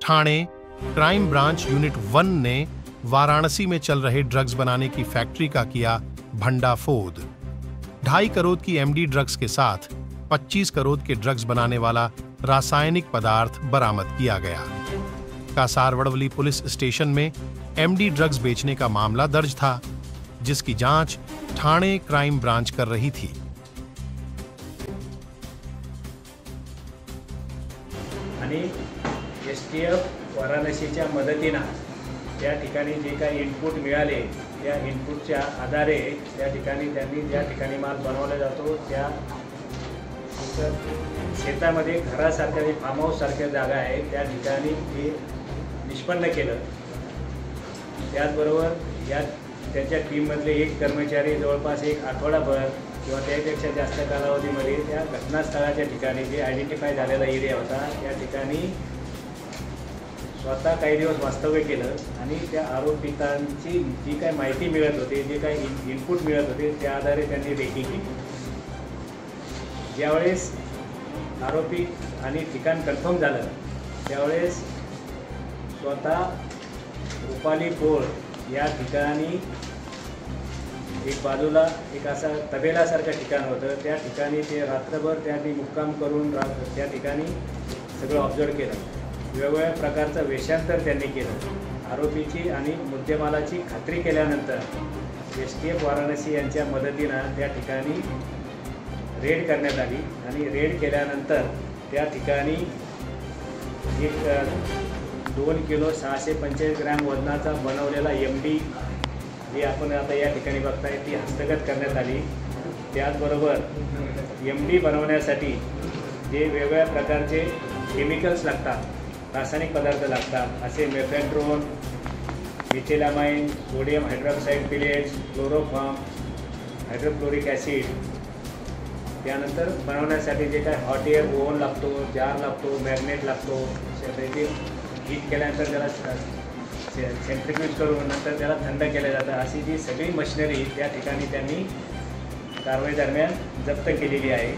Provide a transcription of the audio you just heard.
Thane crime branch unit 1 ने वाराणसी में चल रहे ड्रग्स बनाने की फैक्ट्री का किया भंडाफोड़। 2.5 करोड़ की एमडी ड्रग्स के साथ 25 करोड़ के ड्रग्स बनाने वाला रासायनिक पदार्थ बरामद किया गया। कासारवड़वली पुलिस स्टेशन में एमडी ड्रग्स बेचने का मामला दर्ज था, जिसकी जांच ठाणे क्राइम ब्रांच कर रही थी। STF वाराणसीच्या मदतीनं त्या ठिकाणी जे काही इनपुट मिळाले त्या इनपुटच्या आधारे त्या ठिकाणी त्यांनी ज्या ठिकाणी माल बनवला जातो त्या शेतामध्ये घरासारख्या फार्म हाऊस सारख्या जागा आहे त्या ठिकाणी ते निष्पन्न केलं। त्याचबरोबर या त्यांच्या टीममधले एक कर्मचारी जवळपास एक आठवडाभर किंवा त्यापेक्षा जास्त कालावधीमध्ये त्या घटनास्थळाच्या ठिकाणी जे आयडेंटिफाय झालेला एरिया होता त्या ठिकाणी स्वतः काही दिवस वास्तव्य केलं आणि त्या आरोपितांची जी काही माहिती मिळत होती, जे काही इनपुट मिळत होते त्या आधारे त्यांनी रेकी केली। ज्यावेळेस आरोपी आणि ठिकाण कन्फर्म झालं त्यावेळेस स्वतः रुपाली पोळ या ठिकाणी एक बाजूला एक असा तबेलासारखं ठिकाण होतं, त्या ठिकाणी ते रात्रभर त्यांनी मुक्काम करून त्या ठिकाणी सगळं ऑब्झर्व केलं। वेगवेगळ्या प्रकारचं वेषांतर त्यांनी केलं। आरोपीची आणि मुद्देमालाची खात्री केल्यानंतर STF वाराणसी यांच्या मदतीनं त्या ठिकाणी रेड करण्यात आली आणि रेड केल्यानंतर त्या ठिकाणी एक 2 किलो 645 ग्रॅम वजनाचा बनवलेला MD जी आपण आता या ठिकाणी बघताय ती हस्तगत करण्यात आली। त्याचबरोबर MD बनवण्यासाठी जे वेगवेगळ्या प्रकारचे केमिकल्स लागतात, रासायनिक पदार्थ लागतात, असे mephedrone, methylamine, sodium hydroxide pellets, chloroform, hydrochloric acid, त्यानंतर बनवण्यासाठी जे काय हॉट एअर ओव्हन लागतो, जार लागतो, मॅग्नेट लागतो, त्याचे हीट केल्यानंतर त्याला सेंट्रिफ्यूज करून नंतर त्याला थंड केलं जातं, अशी जी सगळी मशिनरी त्या ठिकाणी त्यांनी कारवाई दरम्यान जप्त केलेली आहे।